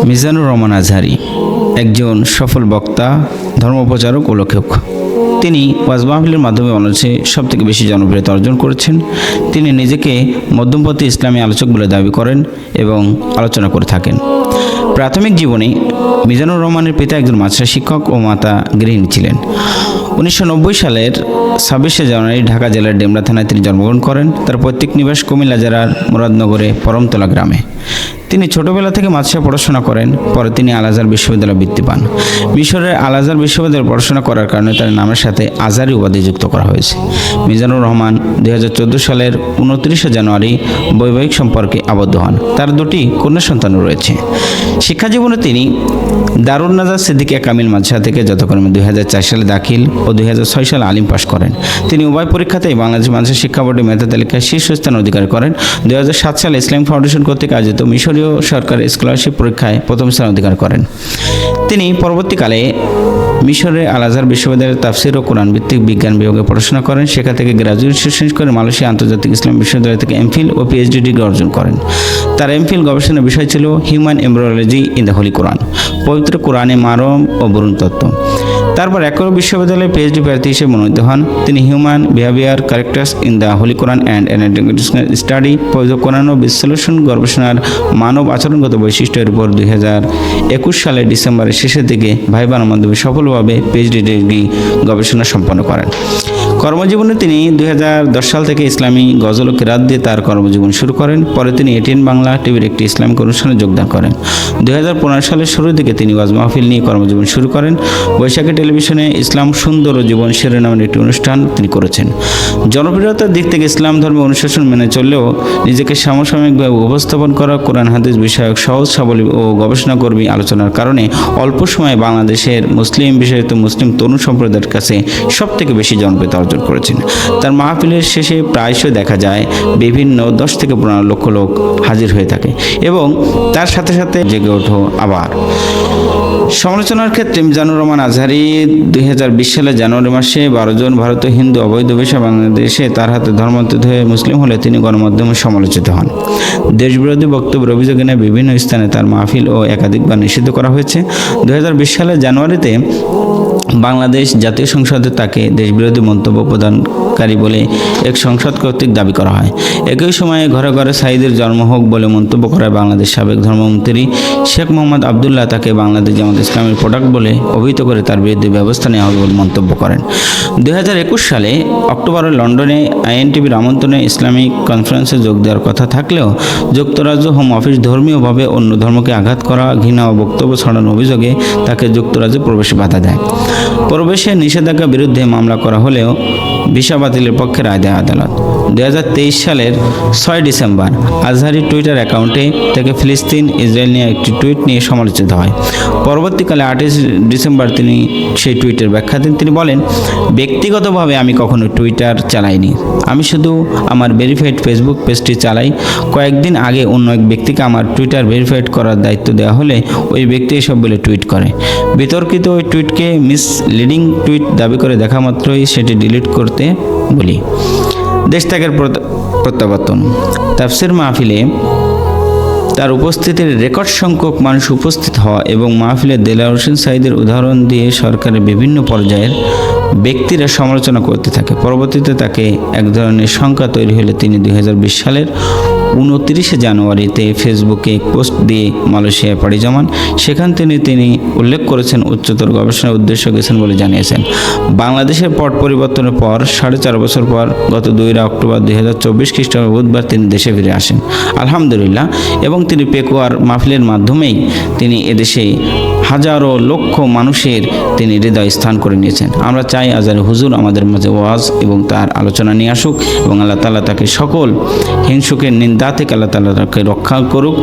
মিজানুর রহমান আজহারী একজন সফল বক্তা, ধর্মপ্রচারক ও লেখক। তিনি ওয়াজ মাহফিলের মাধ্যমে বাংলাদেশে সবথেকে বেশি জনপ্রিয়তা অর্জন করেছেন। তিনি নিজেকে মধ্যমপন্থী ইসলামী আলোচক বলে দাবি করেন এবং আলোচনা করে থাকেন। প্রাথমিক জীবনে মিজানুর রহমানের পিতা একজন মাদ্রাসা শিক্ষক ও মাতা গৃহিণী ছিলেন। 1990 সালের 26শে জানুয়ারি ঢাকা জেলার ডেমরা থানায় তিনি জন্মগ্রহণ করেন। তার পৈতৃক নিবাস কুমিল্লা জেলার মুরাদনগরে পরমতলা গ্রামে। তিনি ছোটবেলা থেকে মাদ্রাসায় পড়াশোনা করেন। পরে তিনি আল আজহার বিশ্ববিদ্যালয়ে বৃত্তি পান। মিশরের আল আজহার বিশ্ববিদ্যালয়ে পড়াশোনা করার কারণে তার নামের সাথে আজহারী উপাধি যুক্ত করা হয়েছে। মিজানুর রহমান 2014 সালের 29শে জানুয়ারি বৈবাহিক সম্পর্কে আবদ্ধ হন। তার দুটি কন্যা সন্তান রয়েছে। শিক্ষা জীবনে তিনি দারুন নাজাত সিদ্দিকিয়া কামিল মাদ্রাসা থেকে যথাক্রমে 2004 সালে দাখিল ও 2006 সালে আলিম পাশ করেন। তিনি উভয় পরীক্ষাতেই বাংলাদেশ মাদ্রাসা শিক্ষা বোর্ডের মেধা তালিকায় শীর্ষস্থান অধিকার করেন। 2007 সালে ইসলামিক ফাউন্ডেশন কর্তৃক আয়োজিত মিশরীয় সরকারি স্কলারশিপ পরীক্ষায় প্রথম স্থান অধিকার করেন। তিনি পরবর্তীকালে মিশরের আল আজহার বিশ্ববিদ্যালয়ের তাফসির ও কোরআন ভিত্তিক বিজ্ঞান বিভাগে পড়াশোনা করেন। সেখান থেকে গ্র্যাজুয়েশন শেষ করে মালয়েশিয়া আন্তর্জাতিক ইসলাম বিশ্ববিদ্যালয় থেকে এমফিল ও পিএইচডি ডিগ্রি অর্জন করেন। তার এমফিল গবেষণার বিষয় ছিল human embryology in the holy Quran, পবিত্র কোরআনে মানব ও ভ্রূণ তত্ত্ব। তারপর একই বিশ্ববিদ্যালয়ে পিএইচডি প্রার্থী হিসেবে মনোনীত হন। তিনি human behaviour characters in the holy Quran and anatomical study, পবিত্র কোরআন ও বিশ্লেষণ গবেষণার মানব আচরণগত বৈশিষ্ট্যের উপর 2021 সালের ডিসেম্বরের শেষের দিকে ভাইবার মাধ্যমে সফলভাবে পিএইচডি ডিগ্রি গবেষণা সম্পন্ন করেন। কর্মজীবনে তিনি 2010 সাল থেকে ইসলামী গজল ও কিরাত দিয়ে তার কর্মজীবন শুরু করেন। পরে তিনি এটিএন বাংলা টিভির একটি ইসলামিক অনুষ্ঠানে যোগদান করেন। 2015 সালের শুরুর দিকে তিনি ওয়াজ মাহফিল নিয়ে কর্মজীবন শুরু করেন। বৈশাখী টেলিভিশনে ইসলাম সুন্দর ও জীবন শিরোনামের একটি অনুষ্ঠান তিনি করেছেন। জনপ্রিয়তার দিক থেকে ইসলাম ধর্মের অনুশাসন মেনে চললেও নিজেকে সমসাময়িকভাবে উপস্থাপন করা, কোরআন হাদিস বিষয়ক সহজ সাবলী ও গবেষণাকর্মী আলোচনার কারণে অল্প সময়ে বাংলাদেশের মুসলিম বিশেষত মুসলিম তরুণ সম্প্রদায়ের কাছে সবথেকে বেশি জনপ্রিয়তা অর্জন করেছেন। তার মাহফিলের শেষে প্রায়শই দেখা যায় বিভিন্ন 10 থেকে 15 লক্ষ লোক হাজির হয়ে থাকে এবং তার সাথে সাথে জেগে ওঠো আবার। সমালোচনার ক্ষেত্রে মিজানুর রহমান আজহারী 2020 সালের জানুয়ারি মাসে 12 জন ভারতীয় হিন্দু অবৈধ ভিসা বাংলাদেশে তার হাতে ধর্মান্তরিত হয়ে মুসলিম হলে তিনি গণমাধ্যমে সমালোচিত হন। দেশবিরোধী বক্তব্যের অভিযোগে নিয়ে বিভিন্ন স্থানে তার মাহফিল ও একাধিকবার নিষিদ্ধ করা হয়েছে। 2020 সালের জানুয়ারিতে বাংলাদেশ জাতীয় সংসদে তাকে দেশবিরোধী মন্তব্য প্রদানকারী বলে এক সংসদ কর্তৃক দাবি করা হয়। একই সময়ে ঘরে ঘরে সাঈদের জন্ম হোক বলে মন্তব্য করায় বাংলাদেশ সাবেক ধর্মমন্ত্রী শেখ মোহাম্মদ আবদুল্লাহ তাকে বাংলাদেশ জামাত ইসলামের প্রোডাক্ট বলে অভিহিত করে তার বিরুদ্ধে ব্যবস্থা নেওয়া হবে বলে মন্তব্য করেন। 2021 সালে অক্টোবরে লন্ডনে আইএনটিভির আমন্ত্রণে ইসলামিক কনফারেন্সে যোগ দেওয়ার কথা থাকলেও যুক্তরাজ্য হোম অফিস ধর্মীয়ভাবে অন্য ধর্মকে আঘাত করা, ঘৃণা ও বক্তব্য ছড়ানোর অভিযোগে তাকে যুক্তরাজ্যে প্রবেশে বাধা দেয়। প্রবেশে নিষেধাজ্ঞার বিরুদ্ধে মামলা করা হলেও ভিসা বাতিলের পক্ষে রায় দেয় আদালত। 2023 সালের 6 ডিসেম্বর আজহারী টুইটার অ্যাকাউন্টে থেকে ফিলিস্তিন ইসরায়েল নিয়ে একটি টুইট নিয়ে সমালোচিত হয়। পরবর্তীকালে 28 ডিসেম্বর তিনি সেই টুইটের ব্যাখ্যা দেন। তিনি বলেন, ব্যক্তিগতভাবে আমি কখনো টুইটার চালাইনি, আমি শুধু আমার ভেরিফাইড ফেসবুক পেজটি চালাই। কয়েকদিন আগে অন্য এক ব্যক্তিকে আমার টুইটার ভেরিফাইড করার দায়িত্ব দেওয়া হলে ওই ব্যক্তি এসব বলে টুইট করে। বিতর্কিত ওই টুইটকে মিসলিডিং টুইট দাবি করে দেখা মাত্রই সেটি ডিলিট করতে বলি। দেশ ত্যাগের প্রত্যাবর্তন। তাফসির মাহফিলে তার উপস্থিতির রেকর্ড সংখ্যক মানুষ উপস্থিত হওয়া এবং মাহফিলে দেলাওয়ার হোসেন সাঈদের উদাহরণ দিয়ে সরকারের বিভিন্ন পর্যায়ের ব্যক্তিরা সমালোচনা করতে থাকে। পরবর্তীতে তাকে এক ধরনের শঙ্কা তৈরি হলে তিনি 2020 সালের 29 জানুয়ারিতে ফেসবুকে এক পোস্ট দিয়ে মালয়েশিয়ায় পাড়ি জমান। সেখান থেকে তিনি উল্লেখ করেছেন উচ্চতর গবেষণার উদ্দেশ্যে গেছেন বলে জানিয়েছেন। বাংলাদেশের পট পরিবর্তনের পর 4.5 বছর পর গত 2 অক্টোবর 2024 খ্রিস্টাব্দ বুধবার তিনি দেশে ফিরে আসেন আলহামদুলিল্লাহ, এবং তিনি পেকুয়ার মাহফিলের মাধ্যমেই তিনি এদেশে হাজারো লক্ষ মানুষের তিনি হৃদয় স্থান করে নিয়েছেন। আমরা চাই আজহারী হুজুর আমাদের মাঝে ওয়াজ এবং তার আলোচনা নিয়ে আসুক এবং আল্লাহ তাআলা তাকে সকল হিংসুকের নিন্দা থেকে আল্লাহ তাআলা তাকে রক্ষা করুক